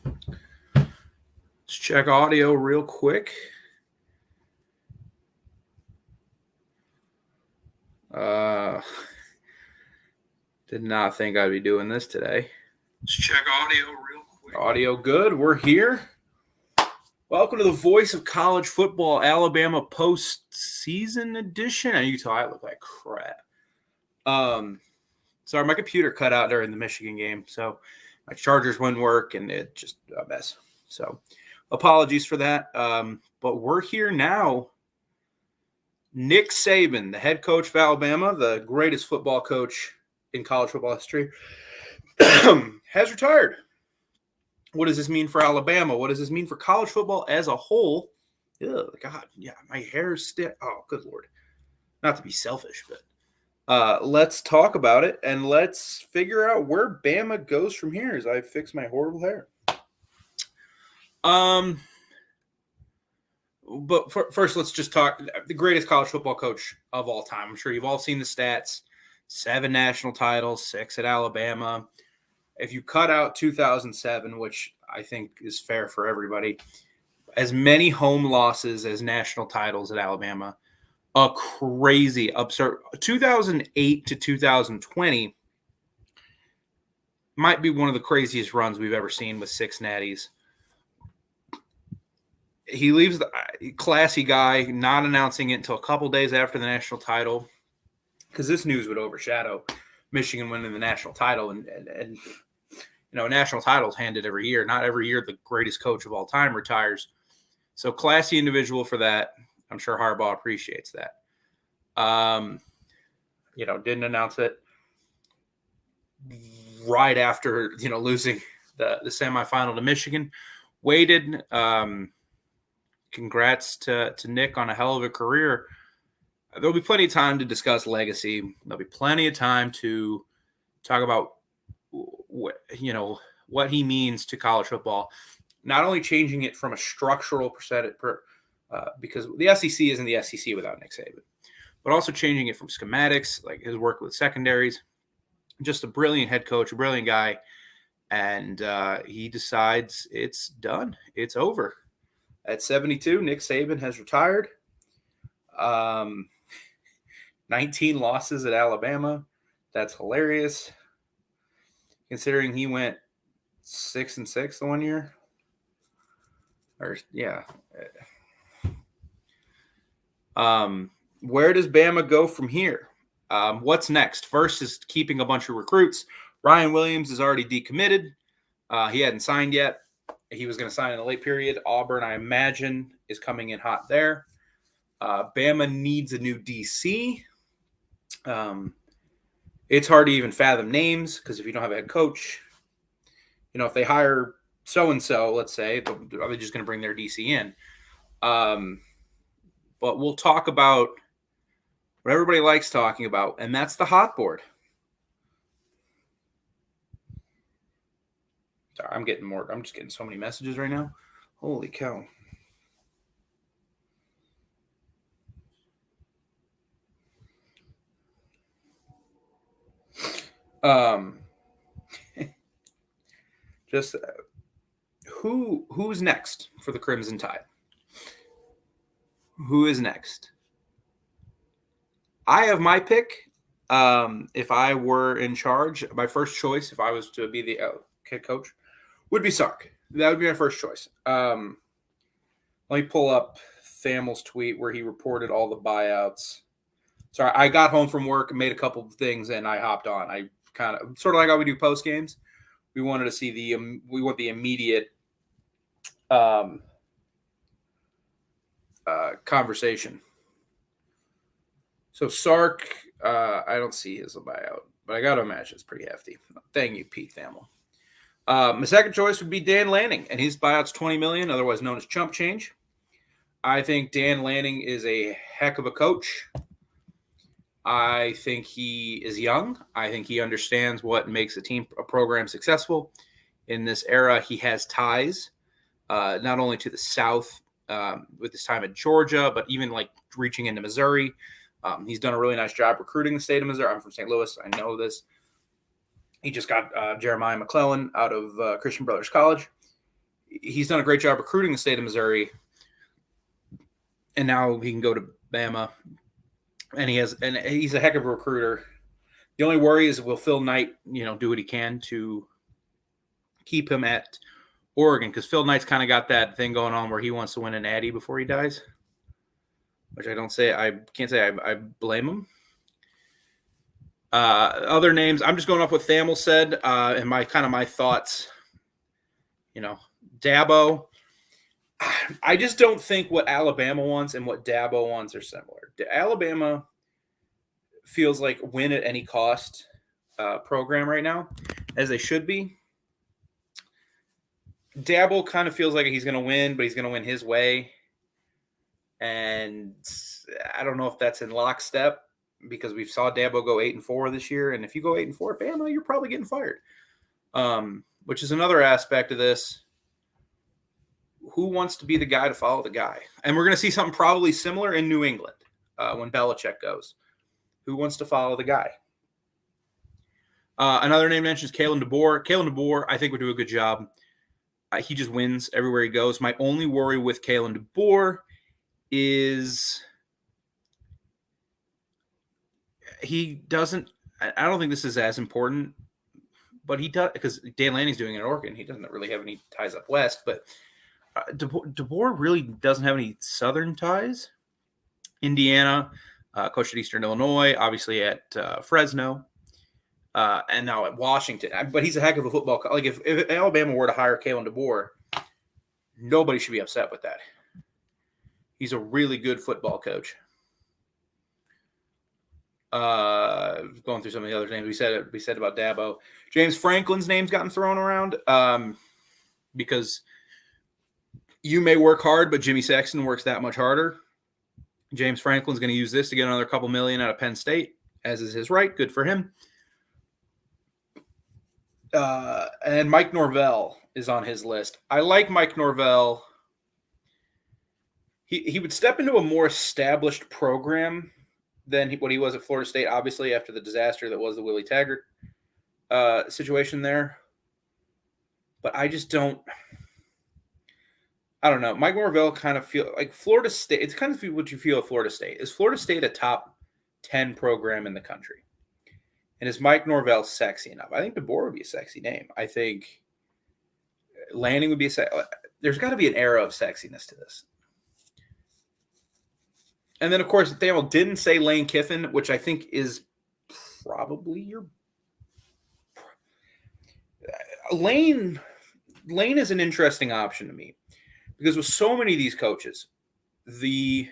Let's check audio real quick. Did not think I'd be doing this today. Let's check audio real quick. Audio good. We're here. Welcome to the Voice of College Football Alabama postseason edition. And you can tell I look like crap. Sorry, my computer cut out during the Michigan game, so my chargers wouldn't work, and it just a mess. So apologies for that. But we're here now. Nick Saban, the head coach of Alabama, the greatest football coach in college football history, has retired. What does this mean for Alabama? What does this mean for college football as a whole? Ugh, God, yeah, my hair is stiff. Oh, good Lord. Not to be selfish, but let's talk about it, and let's figure out where Bama goes from here as I fix my horrible hair. But first, let's just talk the greatest college football coach of all time. I'm sure you've all seen the stats. 7 national titles, 6 at Alabama. If you cut out 2007, which I think is fair for everybody, as many home losses as national titles at Alabama, a crazy, absurd 2008 to 2020 might be one of the craziest runs we've ever seen with 6 natties. He leaves the classy guy, not announcing it until a couple days after the national title, because this news would overshadow Michigan winning the national title. And you know, national titles handed every year. Not every year the greatest coach of all time retires. So classy individual for that. I'm sure Harbaugh appreciates that. You know, didn't announce it right after, you know, losing the semifinal to Michigan. Waited. Congrats to Nick on a hell of a career. There'll be plenty of time to discuss legacy. There'll be plenty of time to talk about what he means to college football. Not only changing it from a structural percentage because the SEC isn't the SEC without Nick Saban, but also changing it from schematics, like his work with secondaries. Just a brilliant head coach, a brilliant guy, and he decides it's done. It's over. At 72, Nick Saban has retired. 19 losses at Alabama. That's hilarious, considering he went 6-6 the one year. Or yeah. Where does Bama go from here? What's next? First is keeping a bunch of recruits. Ryan Williams is already decommitted. He hadn't signed yet. He was going to sign in the late period. Auburn, I imagine, is coming in hot there. Bama needs a new DC. It's hard to even fathom names because if you don't have a head coach, you know, if they hire so-and-so, let's say, are they just going to bring their DC in? But we'll talk about what everybody likes talking about, and that's the hot board. Sorry, I'm just getting so many messages right now. Holy cow. Just who's next for the Crimson Tide? Who is next? I have my pick. If I were in charge, my first choice, if I was to be the head coach, would be Sark. That would be my first choice. Let me pull up Thamel's tweet where he reported all the buyouts. Sorry, I got home from work and made a couple of things, and I hopped on. I kind of sort of like how we do post games. We wanted to see we want the immediate conversation. So Sark, I don't see his buyout, but I got to imagine it's pretty hefty. Thank you, Pete Thamel. My second choice would be Dan Lanning, and his buyout's $20 million, otherwise known as chump change. I think Dan Lanning is a heck of a coach. I think he is young. I think he understands what makes a program successful. In this era, he has ties not only to the South with his time at Georgia, but even like reaching into Missouri. He's done a really nice job recruiting the state of Missouri. I'm from St. Louis. I know this. He just got Jeremiah McClellan out of Christian Brothers College. he's done a great job recruiting the state of Missouri, and now he can go to Bama, and he's a heck of a recruiter. The only worry is will Phil Knight, do what he can to keep him at Oregon, because Phil Knight's kind of got that thing going on where he wants to win a natty before he dies, which I can't say I blame him. Other names, I'm just going off what Thamel said, and my thoughts. Dabo. I just don't think what Alabama wants and what Dabo wants are similar. Alabama feels like win at any cost program right now, as they should be. Dabo kind of feels like he's going to win, but he's going to win his way. And I don't know if that's in lockstep, because we saw Dabo go 8-4 this year. And if you go 8-4 at Bama, you're probably getting fired. Which is another aspect of this. Who wants to be the guy to follow the guy? And we're going to see something probably similar in New England when Belichick goes. Who wants to follow the guy? Another name mentioned is Kalen DeBoer. Kalen DeBoer, I think, would do a good job. He just wins everywhere he goes. My only worry with Kalen DeBoer is he doesn't – I don't think this is as important, but he does – because Dan Lanning's doing it at Oregon. He doesn't really have any ties up west, but – DeBoer really doesn't have any Southern ties. Indiana, coached at Eastern Illinois, obviously at Fresno, and now at Washington. But he's a heck of a football coach. Like if Alabama were to hire Kalen DeBoer, nobody should be upset with that. He's a really good football coach. Going through some of the other names we said about Dabo. James Franklin's name's gotten thrown around because you may work hard, but Jimmy Sexton works that much harder. James Franklin's going to use this to get another couple million out of Penn State, as is his right. Good for him. And Mike Norvell is on his list. I like Mike Norvell. He would step into a more established program than what he was at Florida State, obviously, after the disaster that was the Willie Taggart situation there. But I just don't – I don't know. Mike Norvell kind of feel like Florida State. It's kind of what you feel at Florida State. Is Florida State a top 10 program in the country? And is Mike Norvell sexy enough? I think DeBoer would be a sexy name. I think Lanning would be there's got to be an era of sexiness to this. And then, of course, Daniel didn't say Lane Kiffin, which I think is probably your Lane is an interesting option to me. Because with so many of these coaches, the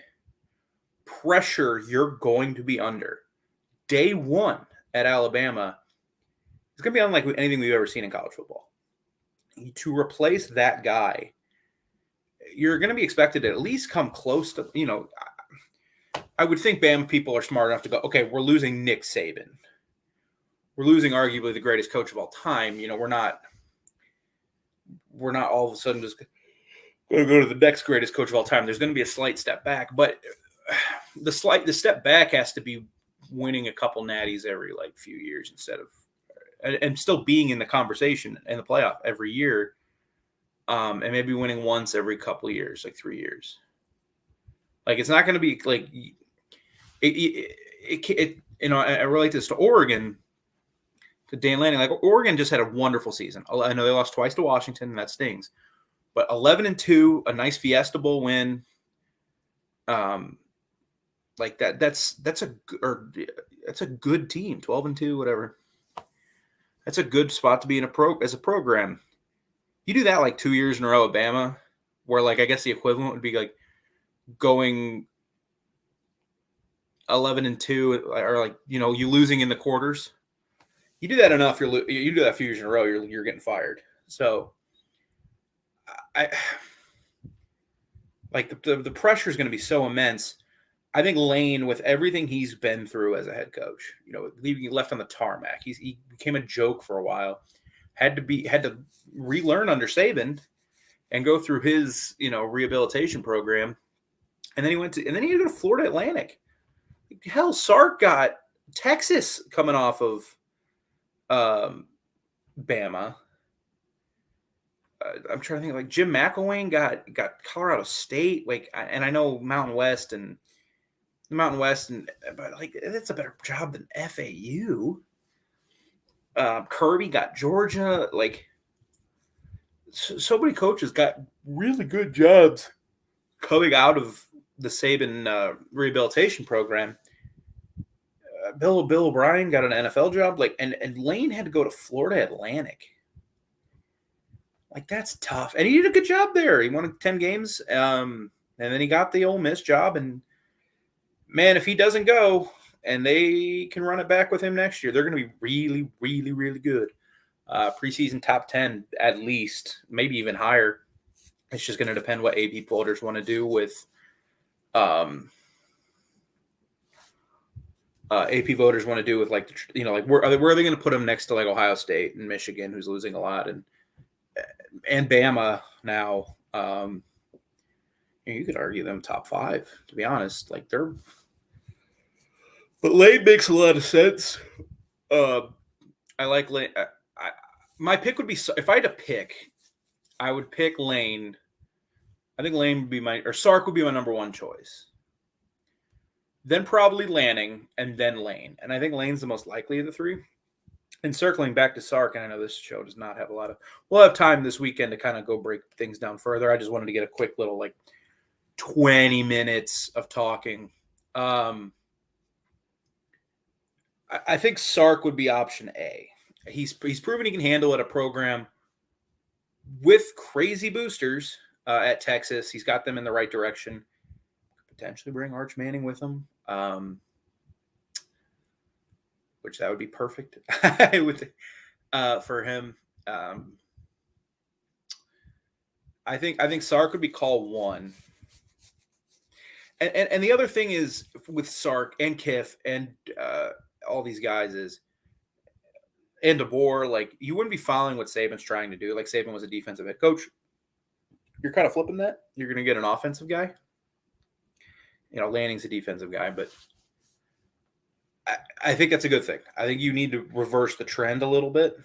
pressure you're going to be under day one at Alabama is going to be unlike anything we've ever seen in college football. To replace that guy, you're going to be expected to at least come close to, I would think Bama people are smart enough to go, okay, we're losing Nick Saban. We're losing arguably the greatest coach of all time. We're not all of a sudden just going to go to the next greatest coach of all time. There's going to be a slight step back, but the step back has to be winning a couple natties every few years instead of, and still being in the conversation in the playoff every year, and maybe winning once every couple of years, 3 years. It's not going to be I relate this to Oregon, to Dan Lanning. Oregon just had a wonderful season. I know they lost twice to Washington, and that stings. But 11-2, a nice Fiesta Bowl win, that's a good team. 12-2, whatever. That's a good spot to be in as a program. You do that 2 years in a row at Bama, where I guess the equivalent would be going 11-2, or you losing in the quarters. You do that enough, you do that a few years in a row, you're getting fired. So. The pressure is going to be so immense. I think Lane, with everything he's been through as a head coach, leaving left on the tarmac, he became a joke for a while. Had to relearn under Saban and go through his rehabilitation program, and then he had to go to Florida Atlantic. Hell, Sark got Texas coming off of Bama. I'm trying to think, like Jim McElwain got Colorado State, like, and I know Mountain West, but like that's a better job than FAU. Kirby got Georgia. Like, so many coaches got really good jobs coming out of the Saban rehabilitation program. Bill O'Brien got an NFL job, like, and Lane had to go to Florida Atlantic. Like, that's tough, and he did a good job there. He won 10 games, and then he got the Ole Miss job. And man, if he doesn't go, and they can run it back with him next year, they're going to be really, really, really good. Preseason top 10 at least, maybe even higher. It's just going to depend what AP voters want to do with AP voters want to do with, like, like where are they going to put him next to, like, Ohio State and Michigan, who's losing a lot, and Bama now. You could argue them top 5, to be honest. Like, but Lane makes a lot of sense. I like Lane. My pick would be, if I had to pick, I would pick Lane. I think Lane would be Sark would be my number 1 choice. Then probably Lanning, and then Lane. And I think Lane's the most likely of the 3. And circling back to Sark, and I know this show does not have we'll have time this weekend to kind of go break things down further. I just wanted to get a quick little, like, 20 minutes of talking. I think Sark would be option A. He's proven he can handle it, a program with crazy boosters at Texas. He's got them in the right direction. Potentially bring Arch Manning with him, which that would be perfect for him. I think Sark would be call 1. And the other thing is with Sark and Kiff and all these guys and DeBoer, like, you wouldn't be following what Saban's trying to do. Like, Saban was a defensive head coach. You're kind of flipping that. You're going to get an offensive guy. Lanning's a defensive guy, but I think that's a good thing. I think you need to reverse the trend a little bit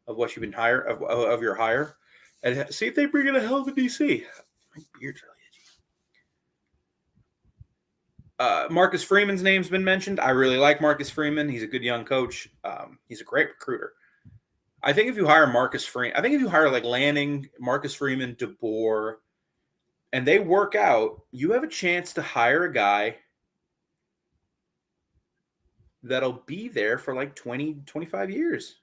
of what you've been of your hire, and see if they bring in a hell of a DC. My beard's really itchy. Marcus Freeman's name's been mentioned. I really like Marcus Freeman. He's a good young coach. He's a great recruiter. I think if you hire like Lanning, Marcus Freeman, DeBoer, and they work out, you have a chance to hire a guy that'll be there for like 20, 25 years,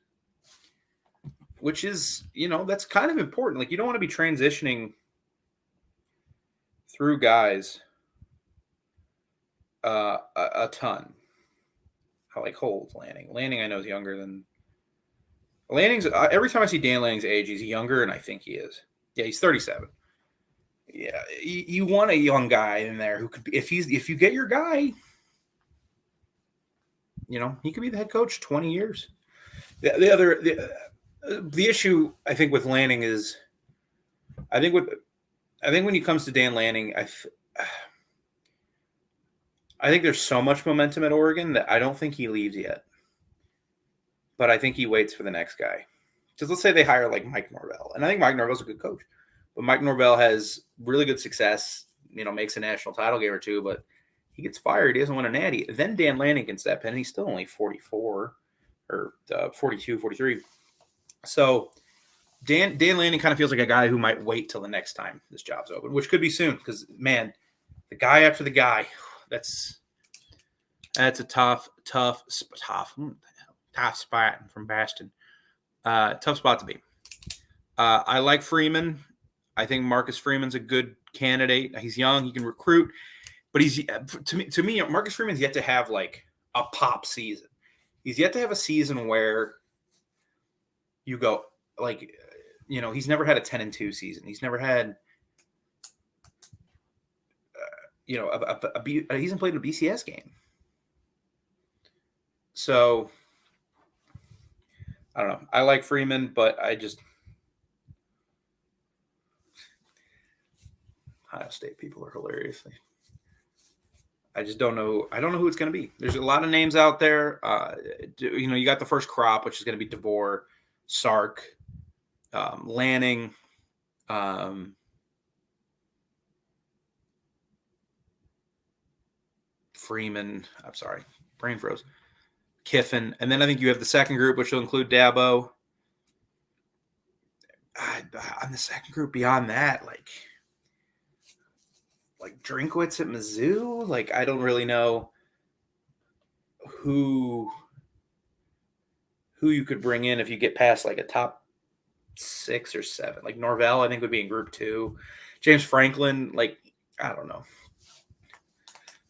which is, that's kind of important. Like, you don't want to be transitioning through guys a ton. I like Holt, Lanning. Lanning, I know, is younger than Lanning's. Every time I see Dan Lanning's age, he's younger, and I think he is. Yeah, he's 37. Yeah, you want a young guy in there who could be, if you get your guy, he could be the head coach 20 years. The issue, I think, with Lanning is, I think when it comes to Dan Lanning, I think there's so much momentum at Oregon that I don't think he leaves yet. But I think he waits for the next guy. Because let's say they hire like Mike Norvell, and I think Mike Norvell's a good coach. But Mike Norvell has really good success, makes a national title game or 2, but he gets fired. He doesn't win a natty. Then Dan Lanning can step in, and he's still only 44 or 42, 43. So Dan Lanning kind of feels like a guy who might wait till the next time this job's open, which could be soon because, man, the guy after the guy, that's a tough spot from Bastion. Tough spot to be. I like Freeman. I think Marcus Freeman's a good candidate. He's young. He can recruit. But he's to me, Marcus Freeman's yet to have like a pop season. He's yet to have a season where you go like, he's never had a 10-2 season. He's never had, he hasn't played in a BCS game. So I don't know. I like Freeman, but Ohio State people are hilarious. I just don't know. I don't know who it's going to be. There's a lot of names out there. You got the first crop, which is going to be DeBoer, Sark, Lanning, Freeman. I'm sorry, brain froze. Kiffin, and then I think you have the second group, which will include Dabo. On the second group beyond that, like Drinkwitz at Mizzou, like I don't really know who you could bring in if you get past like a top 6 or 7. Like Norvell, I think would be in group 2. James Franklin, like I don't know.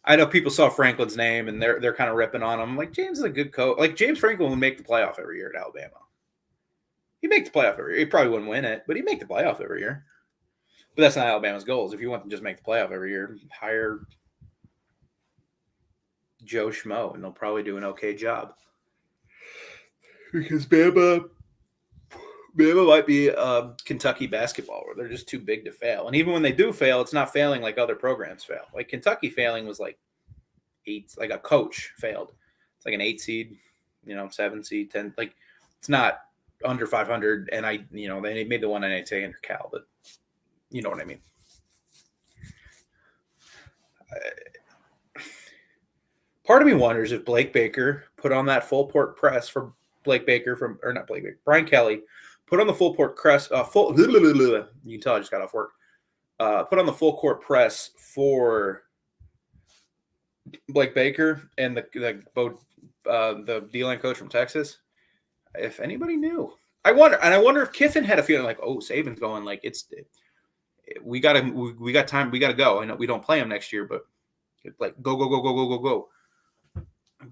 I know people saw Franklin's name and they're kind of ripping on him. Like James is a good coach. Like James Franklin would make the playoff every year at Alabama. He'd make the playoff every year. He probably wouldn't win it, but he'd make the playoff every year. But that's not Alabama's goals. If you want to just make the playoff every year, hire Joe Schmo, and they'll probably do an okay job. Because Bama might be Kentucky basketball, where they're just too big to fail. And even when they do fail, it's not failing like other programs fail. Like Kentucky failing was like 8, like a coach failed. It's like an 8 seed, 7 seed, 10. Like it's not under 500. And they made the one NCAA under Cal, but you know what I mean. Part of me wonders if Blake Baker put on that full court press for Brian Kelly, put on the full court press, you can tell I just got off work, put on the full court press for Blake Baker and the D-line coach from Texas. If anybody knew, I wonder if Kiffin had a feeling like, oh, Saban's going, like we got time, we got to go. I know we don't play him next year, but like go.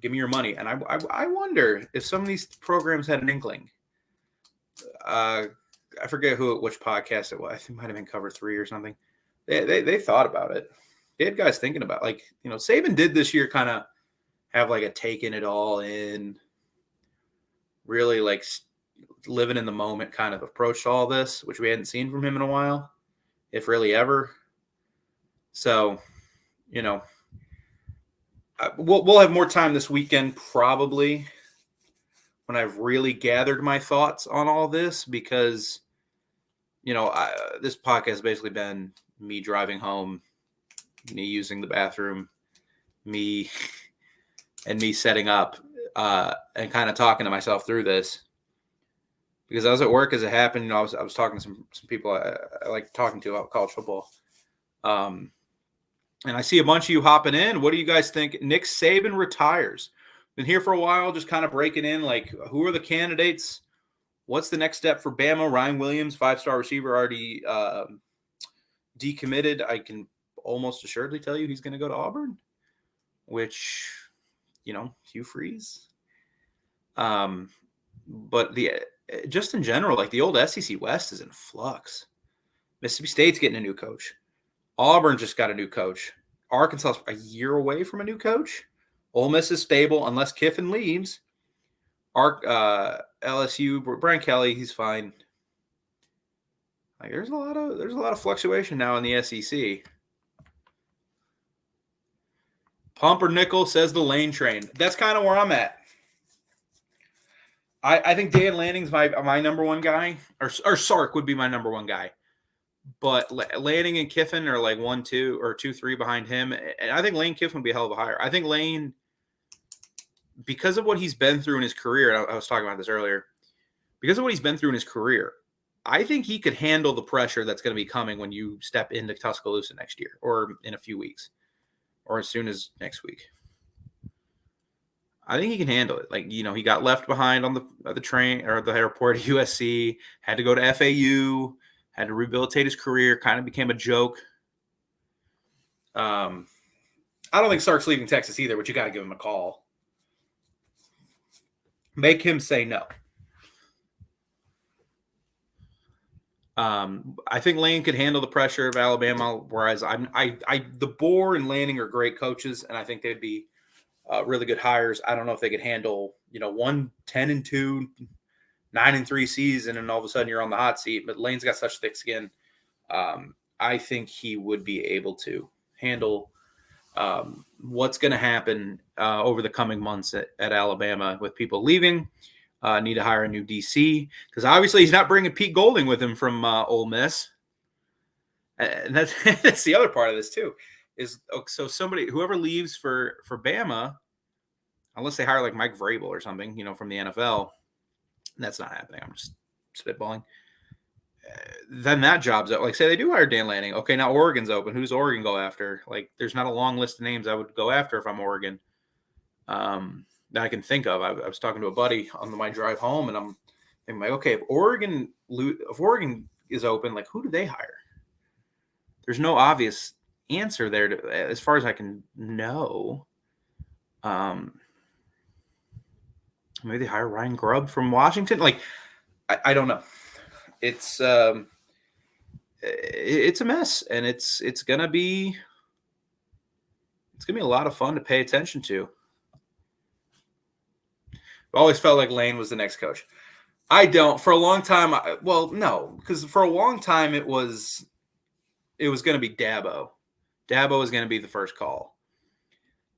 Give me your money. And I wonder if some of these programs had an inkling. I forget which podcast it was. I think it might have been Cover 3 or something. They thought about it. They had guys thinking about Saban did this year kind of have like a taking it all in, really like living in the moment kind of approach to all this, which we hadn't seen from him in a while, if really ever. So, we'll have more time this weekend probably when I've really gathered my thoughts on all this, because, this podcast has basically been me driving home, me using the bathroom, me setting up and kind of talking to myself through this, because I was at work as it happened. I was talking to some people I like talking to about college football. And I see a bunch of you hopping in. What do you guys think? Nick Saban retires. Been here for a while, just kind of breaking in. Like, who are the candidates? What's the next step for Bama? Ryan Williams, 5-star receiver, already decommitted. I can almost assuredly tell you he's going to go to Auburn, which, Hugh Freeze. But just in general, like the old SEC West is in flux. Mississippi State's getting a new coach. Auburn just got a new coach. Arkansas's a year away from a new coach. Ole Miss is stable unless Kiffin leaves. LSU, Brian Kelly, he's fine. Like there's a lot of fluctuation now in the SEC. Pump or nickel, says the Lane train. That's kind of where I'm at. I think Dan Lanning's my number one guy, or Sark would be my number one guy. But Lanning and Kiffin are like 1, 2, or 2, 3 behind him. And I think Lane Kiffin would be a hell of a hire. I think Lane, because of what he's been through in his career, and I was talking about this earlier, because of what he's been through in his career, I think he could handle the pressure that's going to be coming when you step into Tuscaloosa next year, or in a few weeks, or as soon as next week. I think he can handle it. Like, he got left behind on the train or the airport at USC, had to go to FAU, had to rehabilitate his career, kind of became a joke. I don't think Sark's leaving Texas either, but you got to give him a call. Make him say no. I think Lane could handle the pressure of Alabama, whereas the Bohr and Lanning are great coaches, and I think they'd be really good hires. I don't know if they could handle, 1 10-2, 9-3 season, and all of a sudden you're on the hot seat. But Lane's got such thick skin. I think he would be able to handle what's going to happen over the coming months at Alabama with people leaving. Need to hire a new DC because obviously he's not bringing Pete Golding with him from Ole Miss. And that's the other part of this too. Is so whoever leaves for Bama, unless they hire like Mike Vrabel or something, from the NFL, that's not happening. I'm just spitballing. Then that job's up. Like, say they do hire Dan Lanning. Okay, now Oregon's open. Who's Oregon go after? Like, there's not a long list of names I would go after if I'm Oregon. That I can think of. I was talking to a buddy on my drive home, and I'm thinking, like, okay, if Oregon is open, like, who do they hire? There's no obvious answer there, as far as I can know. Maybe they hire Ryan Grubb from Washington. Like, I don't know. It's a mess, and it's gonna be a lot of fun to pay attention to. I always felt like Lane was the next coach. I don't. For a long time, no, because for a long time it was going to be Dabo. Dabo was going to be the first call.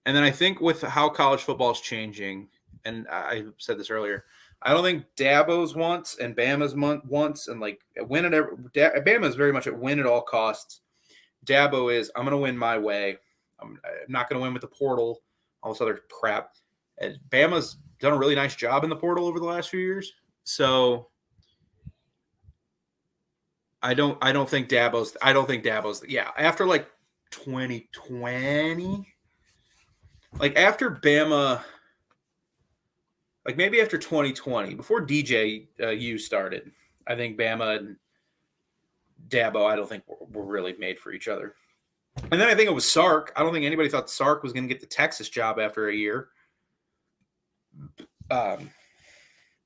And then I think with how college football is changing, and I said this earlier, I don't think Dabo's wants and Bama's wants and like win at Bama is very much at win at all costs. Dabo is, I'm going to win my way. I'm not going to win with the portal, all this other crap. And Bama's done a really nice job in the portal over the last few years. So I don't think Dabo's after like 2020, like after Bama, like maybe after 2020, before DJU started, I think Bama and Dabo, I don't think were really made for each other. And then I think it was Sark. I don't think anybody thought Sark was going to get the Texas job after a year.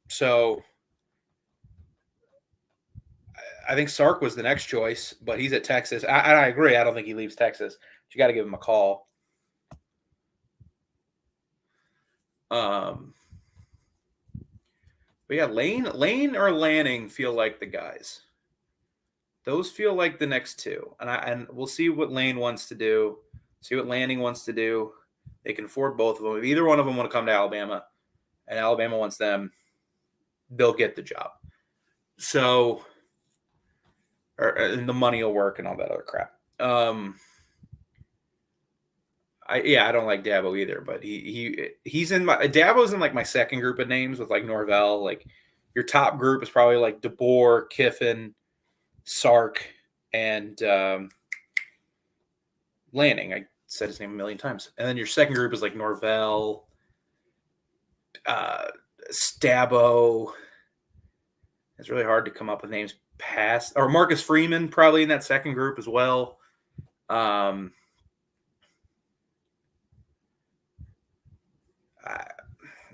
So I think Sark was the next choice, but he's at Texas. I agree. I don't think he leaves Texas. But you got to give him a call. But yeah, Lane or Lanning feel like the guys. Those feel like the next two, and we'll see what Lane wants to do. See what Lanning wants to do. They can afford both of them. If either one of them want to come to Alabama, and Alabama wants them, they'll get the job. So, and the money will work and all that other crap. I don't like Dabo either, but he's in my Dabo's in like my second group of names with like Norvell. Like your top group is probably like DeBoer, Kiffin, Sark, and Lanning. I said his name a million times. And then your second group is like Norvell, Stabo. It's really hard to come up with names past, or Marcus Freeman probably in that second group as well. And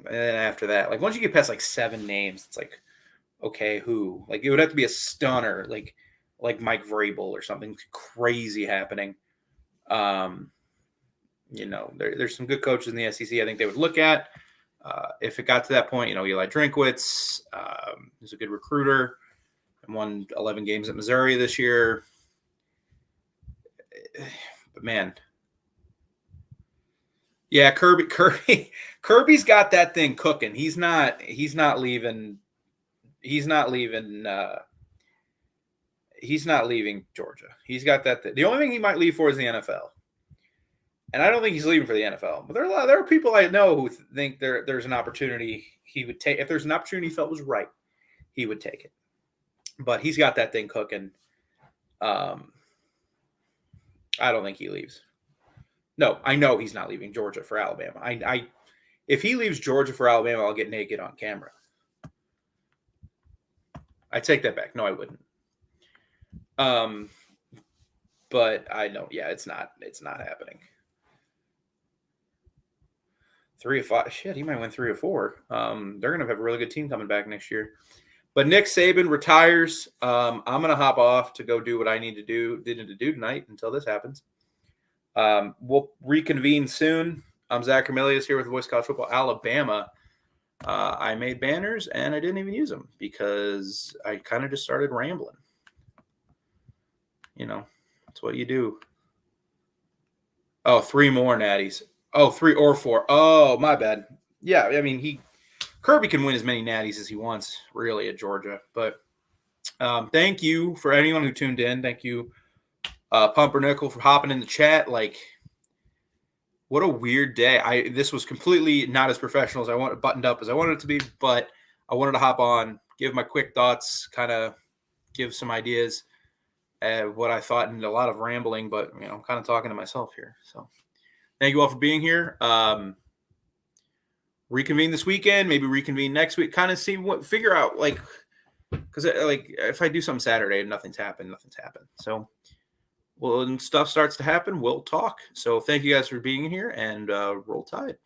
then after that, like once you get past like 7 names, it's like, okay, who? Like it would have to be a stunner, like Mike Vrabel or something crazy happening. There's some good coaches in the SEC I think they would look at. If it got to that point, Eli Drinkwitz is a good recruiter and won 11 games at Missouri this year. But man, yeah, Kirby's got that thing cooking. He's not leaving. He's not leaving Georgia. He's got that. The only thing he might leave for is the NFL. And I don't think he's leaving for the NFL. But there are people I know who think there's an opportunity he would take. If there's an opportunity he felt was right, he would take it. But he's got that thing cooking. I don't think he leaves. No, I know he's not leaving Georgia for Alabama. If he leaves Georgia for Alabama, I'll get naked on camera. I take that back. No, I wouldn't. But I know, yeah, it's not happening. 3 or 5. Shit, he might win 3 or 4. They're going to have a really good team coming back next year. But Nick Saban retires. I'm going to hop off to go do what I need to do tonight until this happens. We'll reconvene soon. I'm Zach Armilius here with Voice College Football Alabama. I made banners and I didn't even use them because I kind of just started rambling. That's what you do. Oh, 3 more natties. Oh, 3 or 4. Oh, my bad. Yeah, I mean, Kirby can win as many natties as he wants, really, at Georgia. But thank you for anyone who tuned in. Thank you, Pumpernickel, for hopping in the chat. Like, what a weird day. This was completely not as professional as I wanted, buttoned up as I wanted it to be, but I wanted to hop on, give my quick thoughts, kind of give some ideas what I thought, and a lot of rambling, but I'm kind of talking to myself here. So thank you all for being here. Reconvene this weekend, maybe reconvene next week, kind of figure out, like, because if I do something Saturday and nothing's happened. So when stuff starts to happen, we'll talk. So thank you guys for being here, and roll Tide.